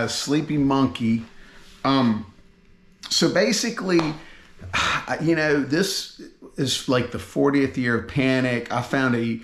by Sleepy Monkey. So basically, you know, this is like the 40th year of Panic. I found a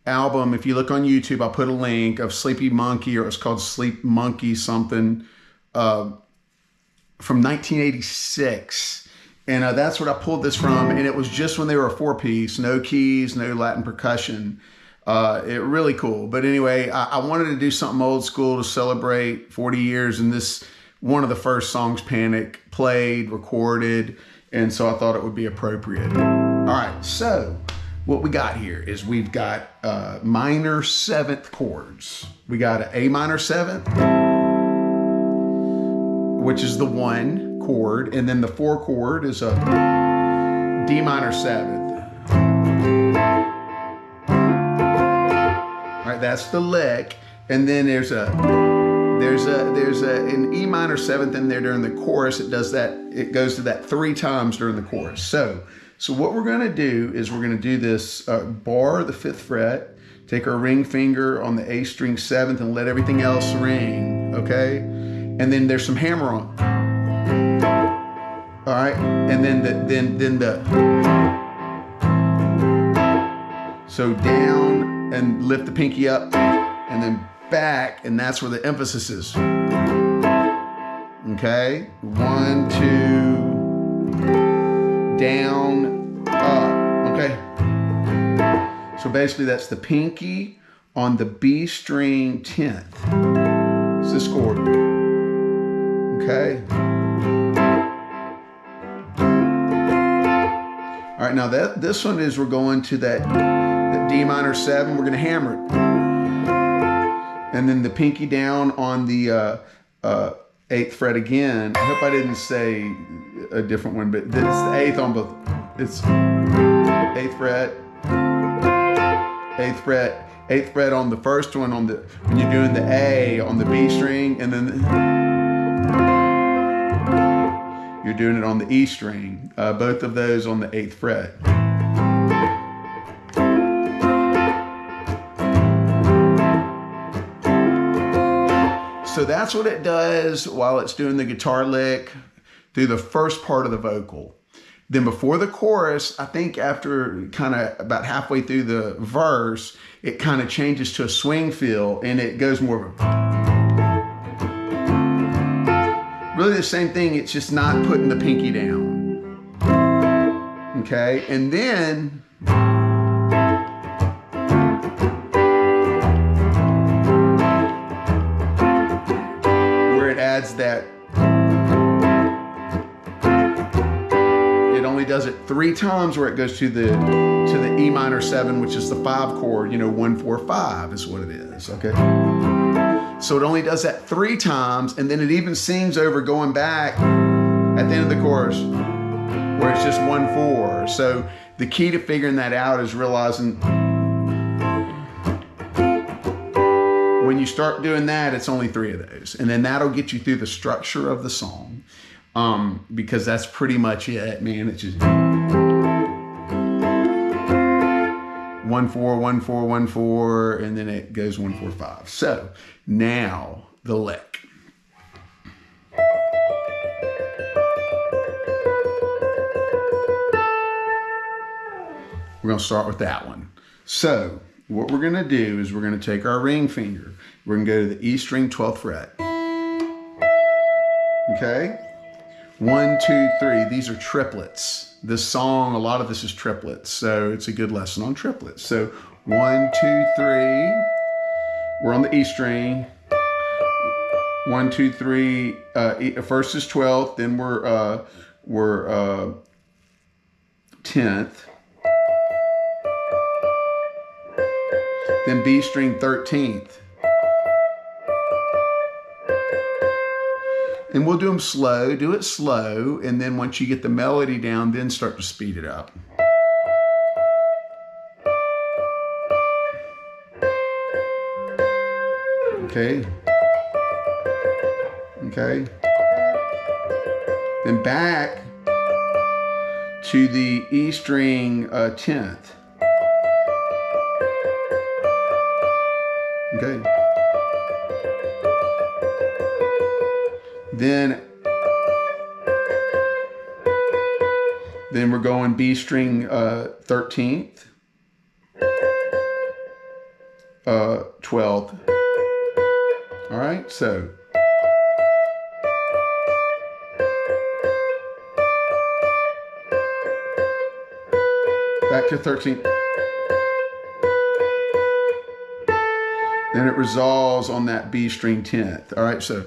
album, if you look on YouTube, I'll put a link, of Sleepy Monkey, or it's called Sleep Monkey something, from 1986. And that's what I pulled this from. And it was just when they were a 4-piece, no keys, no Latin percussion. It really cool. But anyway, I wanted to do something old school to celebrate 40 years. And this, one of the first songs Panic played, recorded. And so I thought it would be appropriate. All right, so what we got here is we've got minor 7th chords. We got an A minor 7th, which is the 1 chord, and then the 4 chord is a D minor 7th. All right, that's the lick, and then there's an E minor 7th in there during the chorus. It does that. It goes to that 3 times during the chorus. So what we're going to do is we're going to do this bar, the 5th fret, take our ring finger on the A string 7th and let everything else ring, okay? And then there's some hammer on. All right, and then so down and lift the pinky up and then back, and that's where the emphasis is. Okay, 1, 2, down, up, okay? So basically that's the pinky on the B string 10th. It's this chord, okay? All right, now this one is, we're going to that D minor 7, we're gonna hammer it. And then the pinky down on the 8th fret again. I hope I didn't say a different one, but it's the 8th on both. It's 8th fret, 8th fret, 8th fret on the first one on the, when you're doing the A on the B string, and then you're doing it on the E string. Both of those on the 8th fret. So that's what it does while it's doing the guitar lick through the first part of the vocal. Then before the chorus, I think after kind of about halfway through the verse, it kind of changes to a swing feel and it goes more of a... Really the same thing, it's just not putting the pinky down. Okay, and then... adds that, it only does it 3 times where it goes to the E minor 7, which is the 5 chord, you know, 1, 4, 5 is what it is, okay? So it only does that 3 times, and then it even sings over going back at the end of the chorus where it's just 1, 4. So the key to figuring that out is realizing when you start doing that, it's only 3 of those. And then that'll get you through the structure of the song. Because that's pretty much it, man. It's just 1, 4, 1, 4, 1, 4, and then it goes 1, 4, 5. So now the lick. We're gonna start with that one. So what we're gonna do is we're gonna take our ring finger. We're gonna go to the E string 12th fret. Okay? 1, 2, 3. These are triplets. This song, a lot of this is triplets. So it's a good lesson on triplets. So 1, 2, 3. We're on the E string. 1, 2, 3. First is 12th, then we're 10th. Then B string 13th. And we'll do them slow, do it slow, and then once you get the melody down, then start to speed it up. Okay. Okay. Then back to the E string 10th. Okay. Then we're going B string 13th, 12th. All right, so back to 13th. Then it resolves on that B string 10th. All right, so.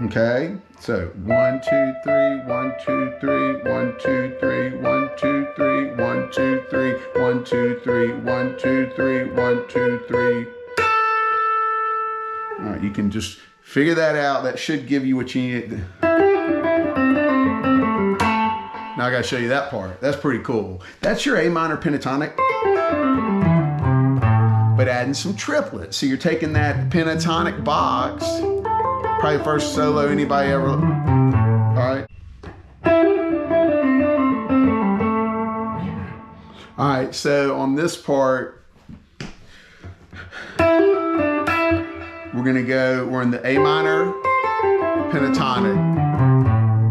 Okay, so 1, 2, 3, 1, 2, 3, 1, 2, 3, 1, 2, 3, 1, 2, 3, 1, 2, 3, 1, 2, 3, 1, 2, 3. All right, you can just figure that out. That should give you what you need. Now I gotta show you that part. That's pretty cool. That's your A minor pentatonic, but adding some triplets. So you're taking that pentatonic box, probably first solo anybody ever. All right. All right, so on this part, we're in the A minor pentatonic,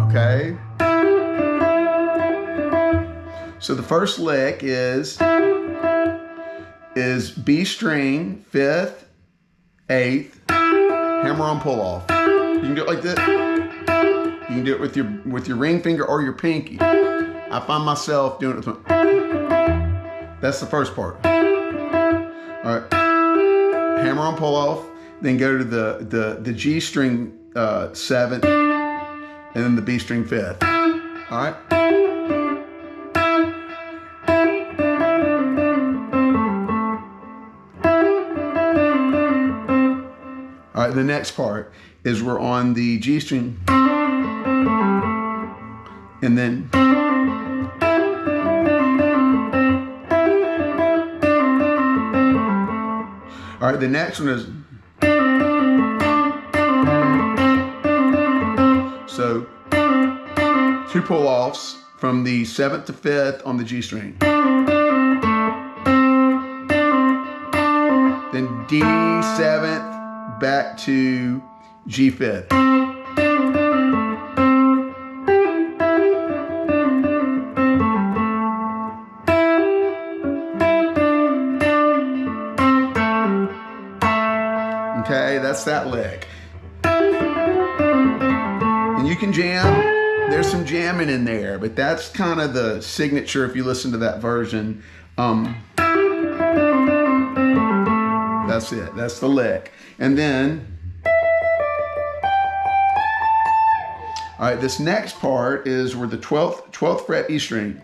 okay? So the first lick is B string, 5th, 8th, hammer on pull off. You can do it like this. You can do it with your ring finger or your pinky. I find myself doing it with that's the first part. All right, hammer on pull off, then go to the G string 7th, and then the B string 5th. All right. All right, the next part is we're on the G string, and then all right, the next one is so 2 pull-offs from the 7th to 5th on the G string. Then D 7th back to G 5th. Okay, that's that lick. And you can jam. There's some jamming in there, but that's kind of the signature if you listen to that version. That's it. That's the lick. And then, all right, this next part is where the 12th fret E string.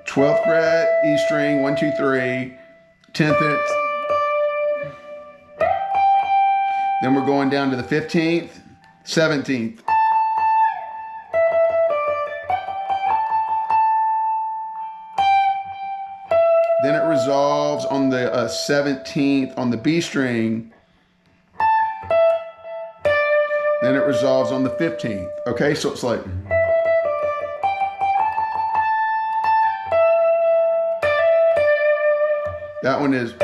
12th fret E string, 1, 2, 3, 10th. Then we're going down to the 15th, 17th. Then it resolves on the 17th on the B string. Then it resolves on the 15th. Okay, so it's like. That one is,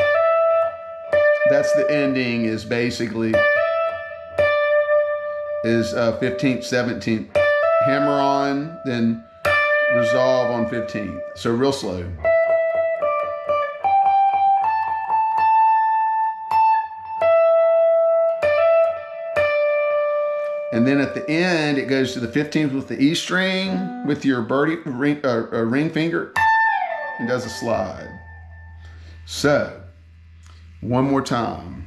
that's the ending is basically, is 15th, 17th. Hammer on, then resolve on 15th. So real slow. And then at the end, it goes to the 15th with the E string with your ring finger and does a slide. So, one more time.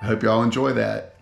I hope y'all enjoy that.